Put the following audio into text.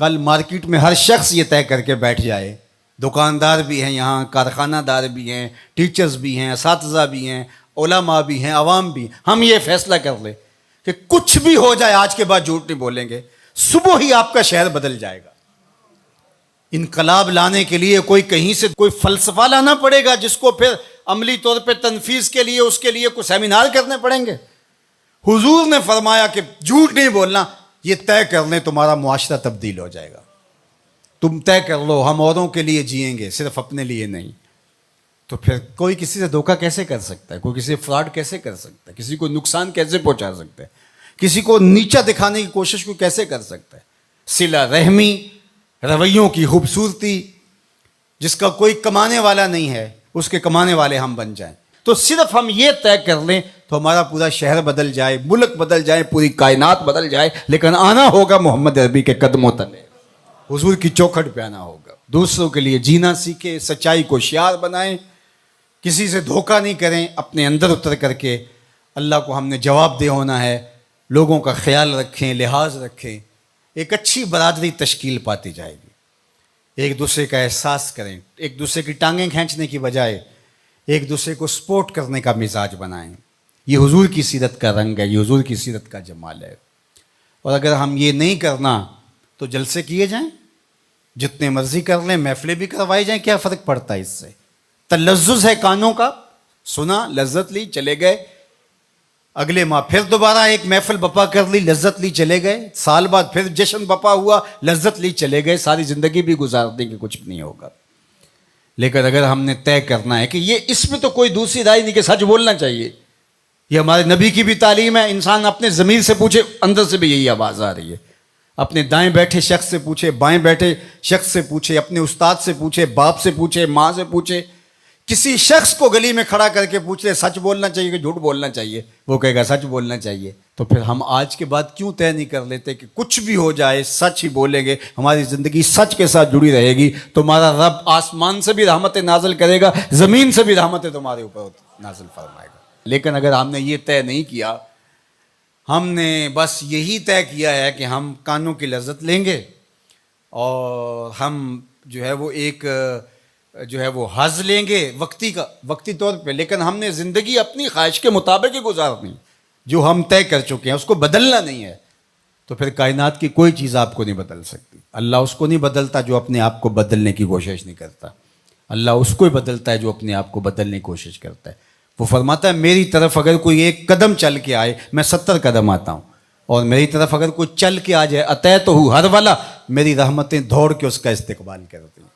کل مارکیٹ میں ہر شخص یہ طے کر کے بیٹھ جائے، دکاندار بھی ہیں یہاں، کارخانہ دار بھی ہیں، ٹیچرز بھی ہیں، اساتذہ بھی ہیں، علماء بھی ہیں، عوام بھی ہیں، ہم یہ فیصلہ کر لیں کہ کچھ بھی ہو جائے آج کے بعد جھوٹ نہیں بولیں گے، صبح ہی آپ کا شہر بدل جائے گا۔ انقلاب لانے کے لیے کوئی کہیں سے کوئی فلسفہ لانا پڑے گا جس کو پھر عملی طور پہ تنفیذ کے لیے اس کے لیے کوئی سیمینار کرنے پڑیں گے۔ حضور نے فرمایا کہ جھوٹ نہیں بولنا، یہ طے کر لیں تمہارا معاشرہ تبدیل ہو جائے گا۔ تم طے کر لو ہم اوروں کے لیے جئیں گے، صرف اپنے لیے نہیں۔ تو پھر کوئی کسی سے دھوکہ کیسے کر سکتا ہے؟ کوئی کسی سے فراڈ کیسے کر سکتا ہے؟ کسی کو نقصان کیسے پہنچا سکتا ہے؟ کسی کو نیچا دکھانے کی کوشش کو کیسے کر سکتا ہے؟ صلہ رحمی، رویوں کی خوبصورتی، جس کا کوئی کمانے والا نہیں ہے اس کے کمانے والے ہم بن جائیں۔ تو صرف ہم یہ طے کر لیں تو ہمارا پورا شہر بدل جائے، ملک بدل جائے، پوری کائنات بدل جائے، لیکن آنا ہوگا محمد عربی کے قدموں تلے، حضور کی چوکھٹ پہ آنا ہوگا۔ دوسروں کے لیے جینا سیکھیں، سچائی کو شعار بنائیں، کسی سے دھوکہ نہیں کریں، اپنے اندر اتر کر کے اللہ کو ہم نے جواب دہ ہونا ہے، لوگوں کا خیال رکھیں، لحاظ رکھیں، ایک اچھی برادری تشکیل پاتی جائے گی۔ ایک دوسرے کا احساس کریں، ایک دوسرے کی ٹانگیں کھینچنے کی بجائے ایک دوسرے کو سپورٹ کرنے کا مزاج بنائیں۔ یہ حضور کی سیرت کا رنگ ہے، یہ حضور کی سیرت کا جمال ہے۔ اور اگر ہم یہ نہیں کرنا تو جلسے کیے جائیں، جتنے مرضی کر لیں، محفلیں بھی کروائی جائیں، کیا فرق پڑتا ہے اس سے؟ تلذذ ہے کانوں کا، سنا، لذت لی، چلے گئے، اگلے ماہ پھر دوبارہ ایک محفل بپا کر لی، لذت لی، چلے گئے، سال بعد پھر جشن بپا ہوا، لذت لی، چلے گئے، ساری زندگی بھی گزار دیں گے، کچھ بھی نہیں ہوگا۔ لیکن اگر ہم نے طے کرنا ہے کہ یہ اس میں تو کوئی دوسری رائے نہیں کہ سچ بولنا چاہیے، یہ ہمارے نبی کی بھی تعلیم ہے، انسان اپنے ضمیر سے پوچھے، اندر سے بھی یہی آواز آ رہی ہے، اپنے دائیں بیٹھے شخص سے پوچھے، بائیں بیٹھے شخص سے پوچھے، اپنے استاد سے پوچھے، باپ سے پوچھے، ماں سے پوچھے، کسی شخص کو گلی میں کھڑا کر کے پوچھ لے سچ بولنا چاہیے کہ جھوٹ بولنا چاہیے، وہ کہے گا سچ بولنا چاہیے۔ تو پھر ہم آج کے بعد کیوں طے نہیں کر لیتے کہ کچھ بھی ہو جائے سچ ہی بولیں گے، ہماری زندگی سچ کے ساتھ جڑی رہے گی، تمہارا رب آسمان سے بھی رحمتیں نازل کرے گا، زمین سے بھی رحمتیں تمہارے اوپر نازل فرمائے گا۔ لیکن اگر ہم نے یہ طے نہیں کیا، ہم نے بس یہی طے کیا ہے کہ ہم کانوں کی لذت لیں گے اور ہم جو ہے وہ ایک وہ حظ لیں گے وقتی طور پہ، لیکن ہم نے زندگی اپنی خواہش کے مطابق ہی گزارنی، جو ہم طے کر چکے ہیں اس کو بدلنا نہیں ہے، تو پھر کائنات کی کوئی چیز آپ کو نہیں بدل سکتی۔ اللہ اس کو نہیں بدلتا جو اپنے آپ کو بدلنے کی کوشش نہیں کرتا، اللہ اس کو ہی بدلتا ہے جو اپنے آپ کو بدلنے کی کوشش کرتا ہے۔ وہ فرماتا ہے میری طرف اگر کوئی ایک قدم چل کے آئے میں 70 قدم آتا ہوں، اور میری طرف اگر کوئی چل کے آ جائے اتیتہ ہر والا، میری رحمتیں دوڑ کے اس کا استقبال کرتی ہیں۔